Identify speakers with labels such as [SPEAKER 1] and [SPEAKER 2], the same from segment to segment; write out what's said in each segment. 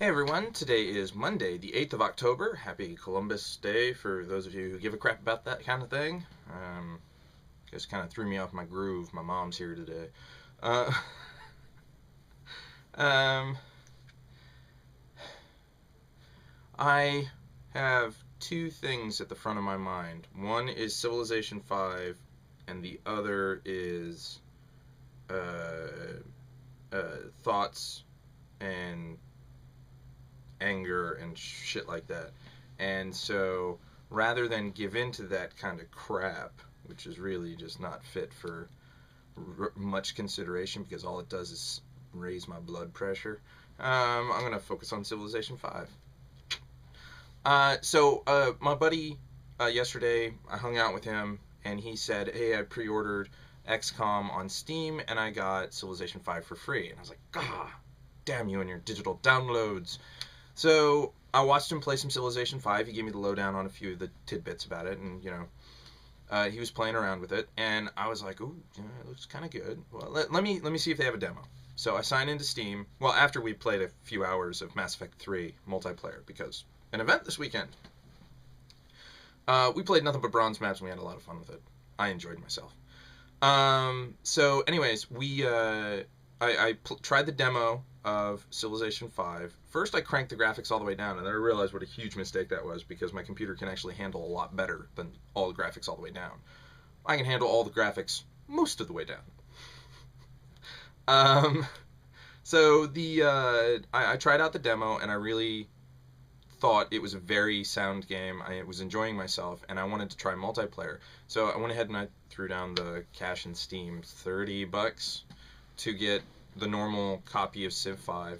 [SPEAKER 1] Hey everyone, today is Monday, the 8th of October. Happy Columbus Day for those of you who give a crap about that kind of thing. Just kind of threw me off my groove. My mom's here today. Uh, um, I have two things at the front of my mind. One is Civilization 5, and the other is thoughts and anger and shit like that. And so rather than give in to that kind of crap, which is really just not fit for much consideration because all it does is raise my blood pressure, I'm going to focus on Civilization 5. My buddy, yesterday, I hung out with him, and he said, hey, I pre-ordered XCOM on Steam, and I got Civilization 5 for free. And I was like, God damn you and your digital downloads. So I watched him play some Civilization 5. He gave me the lowdown on a few of the tidbits about it, and, he was playing around with it, and I was like, ooh, it looks kind of good. Well, let me see if they have a demo. So I signed into Steam, well, after we played a few hours of Mass Effect 3 multiplayer, because an event this weekend. We played nothing but bronze maps, and we had a lot of fun with it. I enjoyed myself. So anyways, I tried the demo of Civilization 5. First, I cranked the graphics all the way down, and then I realized what a huge mistake that was because my computer can actually handle a lot better than all the graphics all the way down. I can handle all the graphics most of the way down. I tried out the demo, and I really thought it was a very sound game. I was enjoying myself, and I wanted to try multiplayer. So I went ahead and I threw down the cash in Steam, $30 to get the normal copy of Civ 5.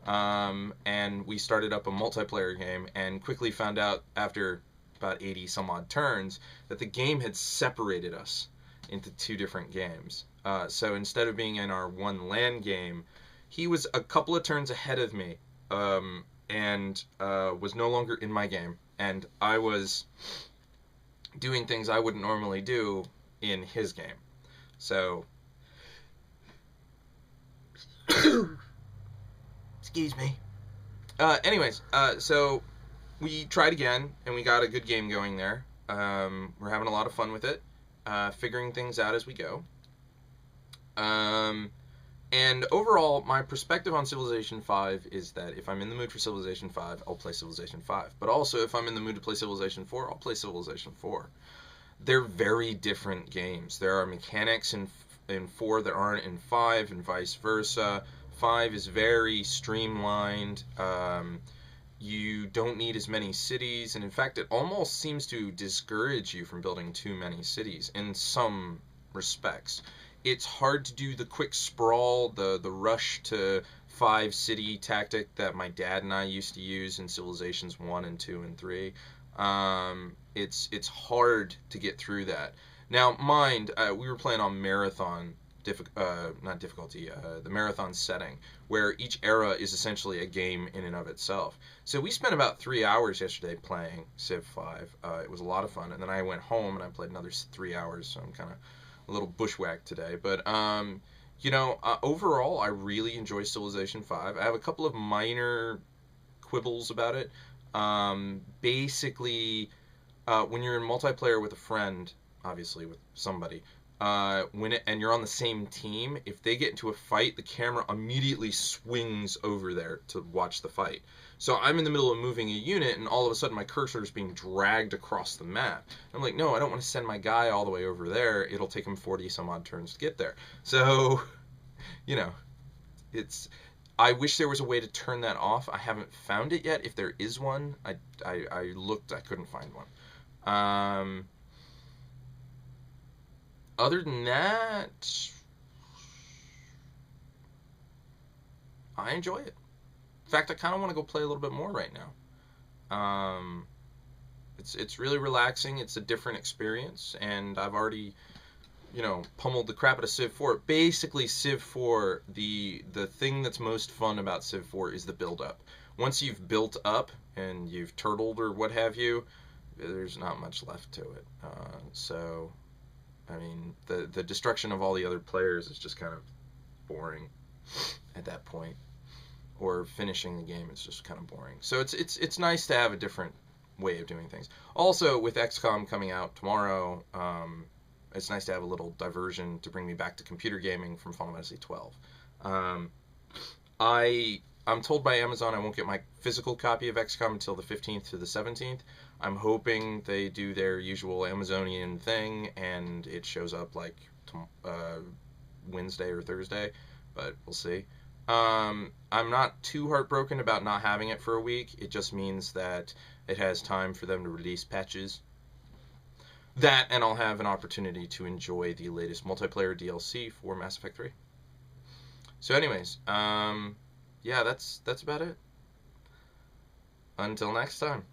[SPEAKER 1] And we started up a multiplayer game and quickly found out after about 80 some odd turns that the game had separated us into two different games. So instead of being in our one LAN game, he was a couple of turns ahead of me, and was no longer in my game, and I was doing things I wouldn't normally do in his game. So excuse me. So we tried again, and we got a good game going there. We're having a lot of fun with it, figuring things out as we go. And overall, my perspective on Civilization 5 is that if I'm in the mood for Civilization 5, I'll play Civilization 5. But also, if I'm in the mood to play Civilization 4, I'll play Civilization 4. They're very different games. There are mechanics in 4 that aren't in 5, and vice versa. 5 is very streamlined. You don't need as many cities, and in fact, it almost seems to discourage you from building too many cities in some respects. It's hard to do the quick sprawl, the rush to 5 city tactic that my dad and I used to use in Civilizations 1 and 2 and 3. It's hard to get through that. Now, mind, we were playing on marathon the marathon setting, where each era is essentially a game in and of itself. So we spent about 3 hours yesterday playing Civ 5. It was a lot of fun, and then I went home and I played another 3 hours, so I'm kind of a little bushwhacked today. But overall, I really enjoy Civilization 5. I have a couple of minor quibbles about it. Basically, when you're in multiplayer with a friend, obviously with somebody, and you're on the same team, if they get into a fight, the camera immediately swings over there to watch the fight. So I'm in the middle of moving a unit, and all of a sudden my cursor is being dragged across the map. I'm like, no, I don't want to send my guy all the way over there. It'll take him 40 some odd turns to get there. So, I wish there was a way to turn that off. I haven't found it yet. If there is one, I looked, I couldn't find one. Other than that, I enjoy it. In fact, I kind of want to go play a little bit more right now. It's really relaxing. It's a different experience, and I've already, pummeled the crap out of Civ 4. Basically, Civ 4, the thing that's most fun about Civ 4 is the build-up. Once you've built up and you've turtled or what have you, there's not much left to it. The destruction of all the other players is just kind of boring at that point. or finishing the game is just kind of boring. So it's nice to have a different way of doing things. Also, with XCOM coming out tomorrow, it's nice to have a little diversion to bring me back to computer gaming from Final Fantasy 12. I'm told by Amazon I won't get my physical copy of XCOM until the 15th to the 17th. I'm hoping they do their usual Amazonian thing and it shows up like Wednesday or Thursday, but we'll see. I'm not too heartbroken about not having it for a week. It just means that it has time for them to release patches. That, and I'll have an opportunity to enjoy the latest multiplayer DLC for Mass Effect 3. So anyways, yeah, that's about it. Until next time.